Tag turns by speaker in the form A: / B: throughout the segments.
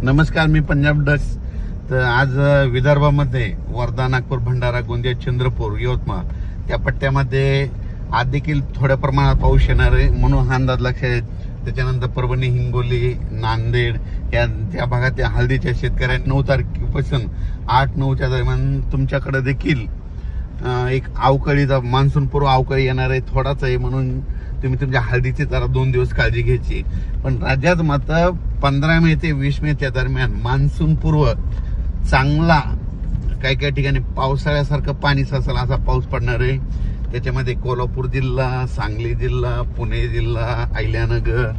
A: नमस्कार, मी पंजाब डक्स. तर आज विदर्भामध्ये वर्धा, नागपूर, भंडारा, गोंदिया, चंद्रपूर, यवतमाळ त्या पट्ट्यामध्ये आज देखील थोड्या प्रमाणात पाऊस येणार आहे म्हणून हा अंदाज लक्षात आहे. त्याच्यानंतर परभणी, हिंगोली, नांदेड त्या भागातील हळदीच्या शेतकऱ्यांना 9 तारखेपासून 8-9च्या दरम्यान तुमच्याकडे देखील एक अवकाळीचा मान्सून पूर्व अवकाळी येणार आहे. थोडाच आहे म्हणून तुम्ही तुमच्या हळदीची जरा 2 दिवस काळजी घ्यायची. पण राज्यात मात्र 15 मे ते 20 मेच्या दरम्यान मान्सून पूर्व चांगला काही ठिकाणी पावसाळ्यासारखं पाणी साचेल असा पाऊस पडणार आहे. त्याच्यामध्ये कोल्हापूर जिल्हा, सांगली जिल्हा, पुणे जिल्हा, अहिल्यानगर,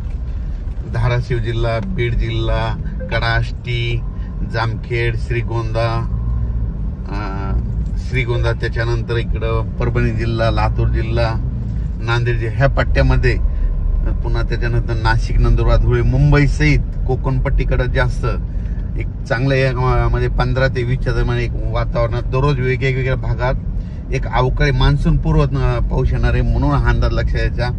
A: धाराशिव जिल्हा, बीड जिल्हा, कडाष्टी, जामखेड, श्रीगोंदा, त्याच्यानंतर इकडं परभणी जिल्हा, लातूर जिल्हा, नांदेड जिल्हा ह्या पट्ट्यामध्ये, पुन्हा त्याच्यानंतर नाशिक, नंदुरबार, धुळे, मुंबई सहित कोकणपट्टीकडे जास्त एक चांगलं म्हणजे 15 ते 20च्या दरम्यान एक वातावरणात दररोज वेगवेगळ्या भागात एक अवकाळी मान्सून पूर्व पाऊस येणार आहे म्हणून हा अंदाज लक्षात यायचा.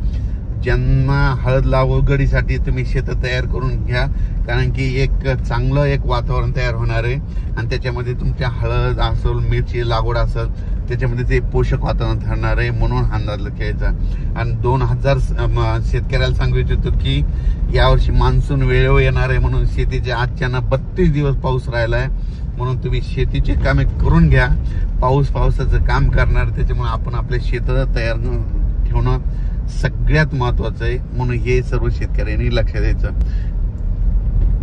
A: ज्यांना हळद लागवडीसाठी तुम्ही शेतं तयार करून घ्या, कारण की एक चांगलं एक वातावरण तयार होणार आहे आणि त्याच्यामध्ये तुमच्या हळद असेल, मिरची लागवड असेल, त्याच्यामध्ये ते पोषक वातावरण ठरणार आहे म्हणून हा अंदाज लक्षात यायचा. आणि 2000 शेतकऱ्याला सांगू इच्छितो की यावर्षी मान्सून वेळेवर येणार आहे म्हणून शेतीचे आजच्यानं 32 दिवस पाऊस राहिला आहे म्हणून तुम्ही शेतीचे कामे करून घ्या. पावसाचं काम करणार, त्याच्यामुळे आपण आपले शेतं तयार ठेवणं सगळ्यात महत्वाचं आहे म्हणून हे सर्व शेतकऱ्यांनी लक्षात द्यायचं.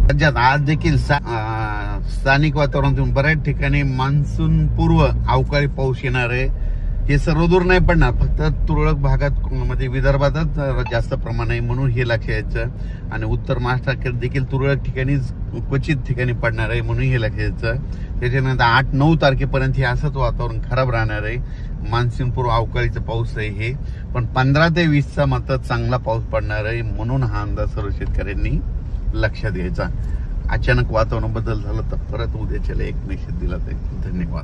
A: राज्यात आज देखील स्थानिक वातावरणातून बऱ्याच ठिकाणी मान्सून पूर्व अवकाळी पाऊस येणार आहे. हे सर्व दूर नाही पडणार, फक्त तुरळक भागात म्हणजे विदर्भातच जास्त प्रमाण आहे म्हणून हे लक्षात यायचं. आणि उत्तर महाराष्ट्रात देखील तुरळक ठिकाणी क्वचित ठिकाणी पडणार आहे म्हणून हे लक्षात यायचं. त्याच्यानंतर 8-9 तारखेपर्यंत हे असंच वातावरण खराब राहणार आहे. मान्सून पूर्व अवकाळीचा पाऊस आहे हे, पण 15 ते 20चा मात्र चांगला पाऊस पडणार आहे म्हणून हा अंदाज सर्व शेतकऱ्यांनी लक्षात घ्यायचा. अचानक वातावरण बदल झाला तर परत उद्याच्याला एक मेसेज दिला तर धन्यवाद.